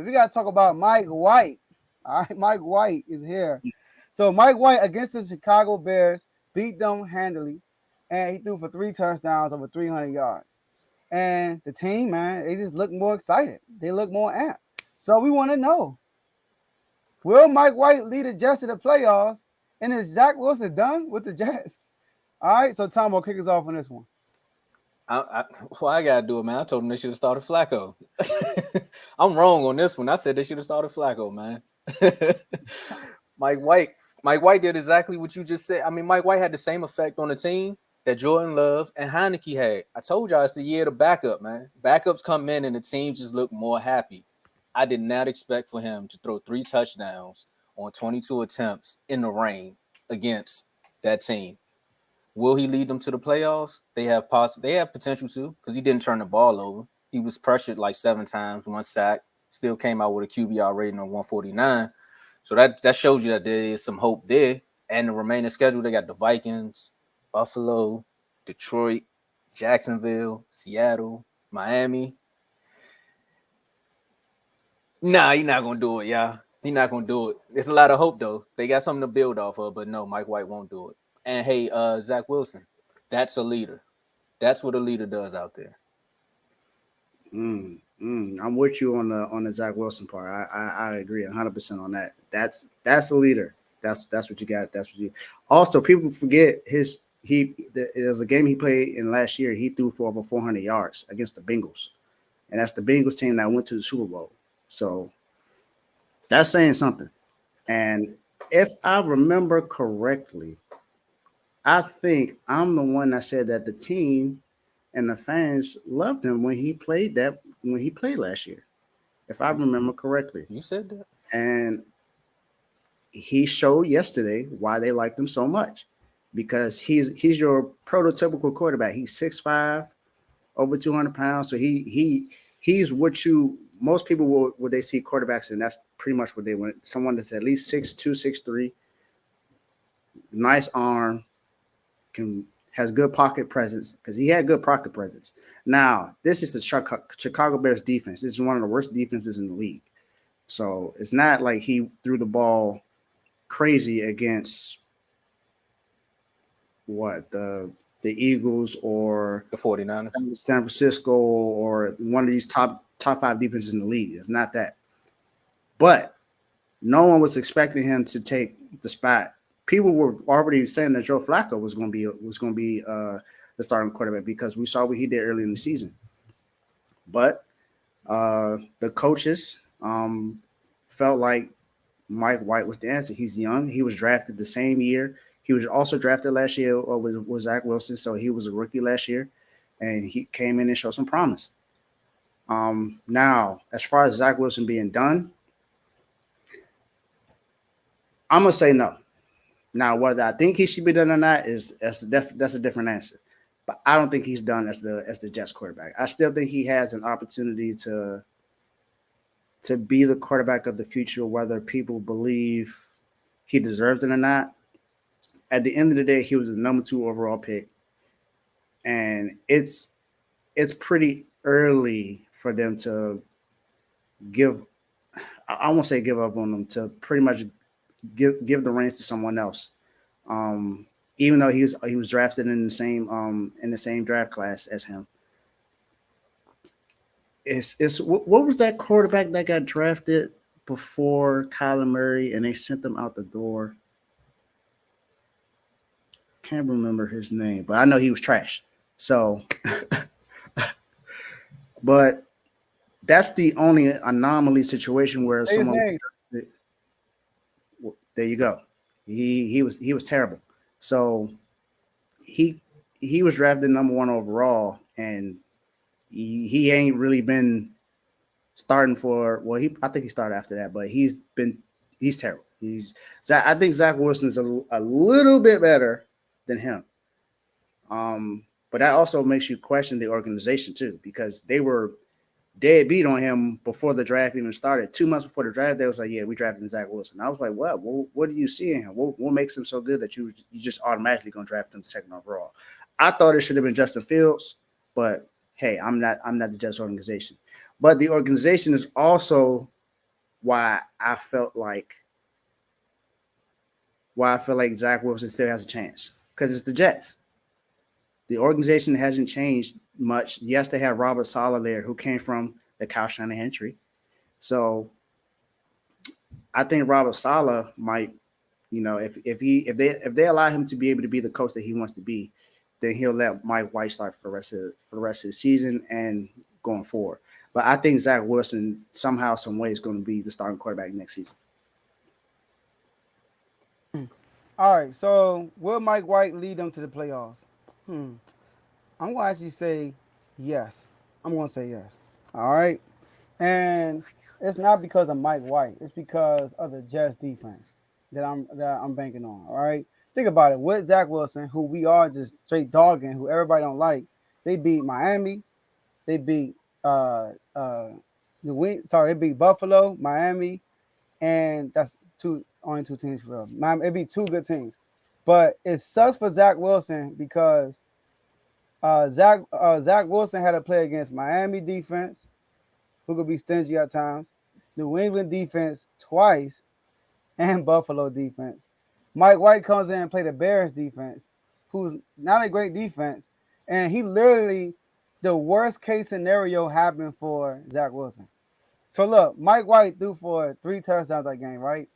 we got to talk about Mike White. All right, Mike White is here. So Mike White against the Chicago Bears beat them handily, and he threw for 3 touchdowns over 300 yards. And the team, man, they just look more excited. They look more amped. So we want to know, will Mike White lead the Jets to the playoffs? And is Zach Wilson done with the Jets? All right, so Tom will kick us off on this one. Well, I gotta do it, man. I told them they should have started Flacco. I'm wrong on this one. I said they should have started Flacco, man. Mike White. Mike White did exactly what you just said. I mean, Mike White had the same effect on the team that Jordan Love and Heineke had. I told y'all it's the year of the backup, man. Backups come in and the team just look more happy. I did not expect for him to throw 3 touchdowns on 22 attempts in the rain against that team. Will he lead them to the playoffs? They have potential to, because he didn't turn the ball over. He was pressured like 7 times, 1 sack, still came out with a QBR rating of 149. So that shows you that there is some hope there. And the remaining schedule, they got the Vikings, Buffalo, Detroit, Jacksonville, Seattle, Miami. Nah, he's not gonna do it, y'all. He's not gonna do it. There's a lot of hope though. They got something to build off of, but no, Mike White won't do it. And hey, Zach Wilson, that's a leader. That's what a leader does out there. I'm with you on the Zach Wilson part. I agree 100% on that. That's the leader. That's what you got. That's what you. Also, people forget there was a game he played in last year. He threw for over 400 yards against the Bengals, and that's the Bengals team that went to the Super Bowl. So that's saying something. And if I remember correctly, I think I'm the one that said that the team and the fans loved him when he played last year, if I remember correctly. You said that. And he showed yesterday why they liked him so much, because he's your prototypical quarterback. He's 6'5", over 200 pounds. So he's what most people will when they see quarterbacks, and that's pretty much what they want. Someone that's at least 6'2", 6'3", nice arm, has good pocket presence, because he had good pocket presence. Now, this is the Chicago Bears defense. This is one of the worst defenses in the league. So it's not like he threw the ball crazy against the Eagles or The 49ers. San Francisco or one of these top 5 defenses in the league. It's not that. But no one was expecting him to take the spot. People were already saying that Joe Flacco was going to be the starting quarterback, because we saw what he did early in the season. But the coaches felt like Mike White was the answer. He's young. He was drafted the same year. He was also drafted last year with Zach Wilson, so he was a rookie last year, and he came in and showed some promise. Now, as far as Zach Wilson being done, I'm gonna say no. Now, whether I think he should be done or not that's a different answer. But I don't think he's done as the Jets quarterback. I still think he has an opportunity to be the quarterback of the future, whether people believe he deserves it or not. At the end of the day, he was the number 2 overall pick, and it's pretty early for them to give. I won't say give up on them, to pretty much give the reins to someone else. Even though he was drafted in the same draft class as him. It's what was that quarterback that got drafted before Kyler Murray and they sent him out the door? Can't remember his name, but I know he was trash. So, but that's the only anomaly situation where someone. There you go. He was terrible. So he was drafted number 1 overall, and he ain't really been starting for. Well, I think he started after that, but he's terrible. I think Zach Wilson is a little bit better than him. But that also makes you question the organization too, because they were dead beat on him before the draft even started. 2 months before the draft, they was like, "Yeah, we drafted Zach Wilson." I was like, what do you see in him? What makes him so good that you just automatically gonna draft him 2nd overall?" I thought it should have been Justin Fields, but hey, I'm not the Jets organization. But the organization is also why I felt like Zach Wilson still has a chance, because it's the Jets. The organization hasn't changed much. Yes, they have Robert Saleh there, who came from the Kyle Shanahan tree. So I think Robert Saleh might, if they allow him to be able to be the coach that he wants to be, then he'll let Mike White start for the rest of the season and going forward. But I think Zach Wilson somehow, some way is going to be the starting quarterback next season. All right, so will Mike White lead them to the playoffs? I'm going to actually say yes. I'm going to say yes. All right. And it's not because of Mike White. It's because of the Jets defense that I'm banking on. All right. Think about it. With Zach Wilson, who we are just straight dogging, who everybody don't like, they beat Miami. They beat they beat Buffalo, Miami, and that's only two teams for real. Miami, it'd be two good teams. But it sucks for Zach Wilson because Zach Wilson had to play against Miami defense, who could be stingy at times, New England defense twice, and Buffalo defense. Mike White comes in and play the Bears defense, who's not a great defense, and he literally, the worst case scenario happened for Zach Wilson. So look, Mike White threw for 3 touchdowns that game, right?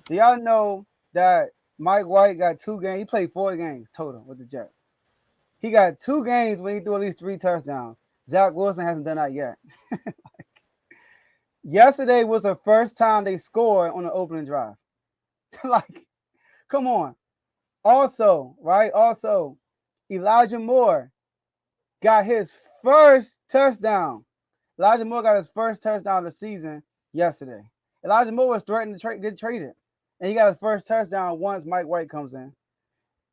Do y'all know that Mike White got 2 games? He played 4 games total with the Jets. He got 2 games when he threw at least 3 touchdowns. Zach Wilson hasn't done that yet. Yesterday was the first time they scored on the opening drive. Like, come on. Also, Elijah Moore got his first touchdown. Elijah Moore got his first touchdown of the season yesterday. Elijah Moore was threatening to get traded, and he got his first touchdown once Mike White comes in.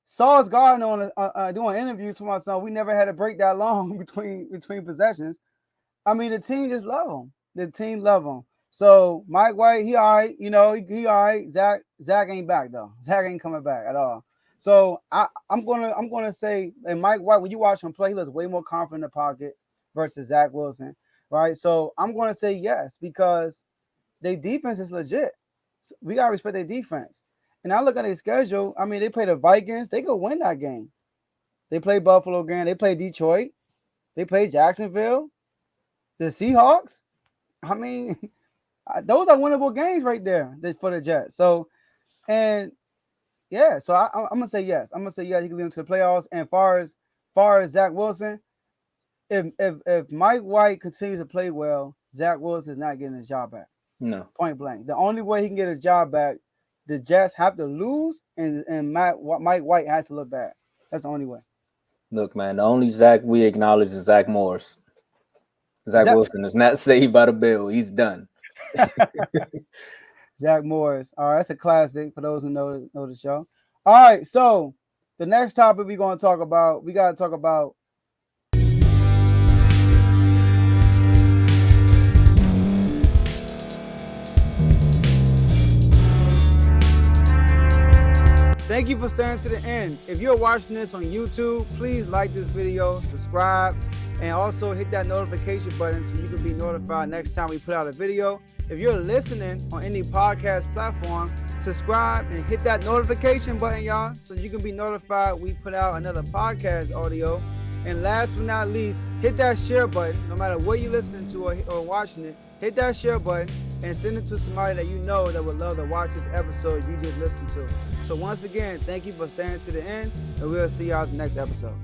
Sauce Gardner doing interviews for my son. We never had a break that long between possessions. I mean, the team just love him. The team love him. So Mike White, he all right. He all right. Zach ain't back though. Zach ain't coming back at all. So I'm gonna say, and Mike White, when you watch him play, he looks way more confident in the pocket versus Zach Wilson, right? So I'm gonna say yes because their defense is legit. So we gotta respect their defense. And I look at their schedule. I mean, they play the Vikings. They could win that game. They play Buffalo again. They play Detroit. They play Jacksonville. The Seahawks. I mean, those are winnable games right there for the Jets. So, and yeah, so I'm gonna say yes. I'm gonna say yes. He can lead them to the playoffs. And far as Zach Wilson, if Mike White continues to play well, Zach Wilson is not getting his job back. No, point blank. The only way he can get his job back, the Jets have to lose, and Mike White has to look bad. That's the only way. Look, man, the only Zach we acknowledge is Zach Morris. Zach Wilson is not saved by the bell. He's done. Zach Morris. All right, that's a classic for those who know the show. All right, so the next topic we got to talk about. Thank you for staying to the end. If you're watching this on YouTube, please like this video, subscribe, and also hit that notification button so you can be notified next time we put out a video. If you're listening on any podcast platform, subscribe and hit that notification button, y'all, so you can be notified we put out another podcast audio. And last but not least, hit that share button. No matter what you're listening to or watching it, hit that share button and send it to somebody that you know that would love to watch this episode you just listened to. So once again, thank you for staying to the end, and we'll see y'all in the next episode.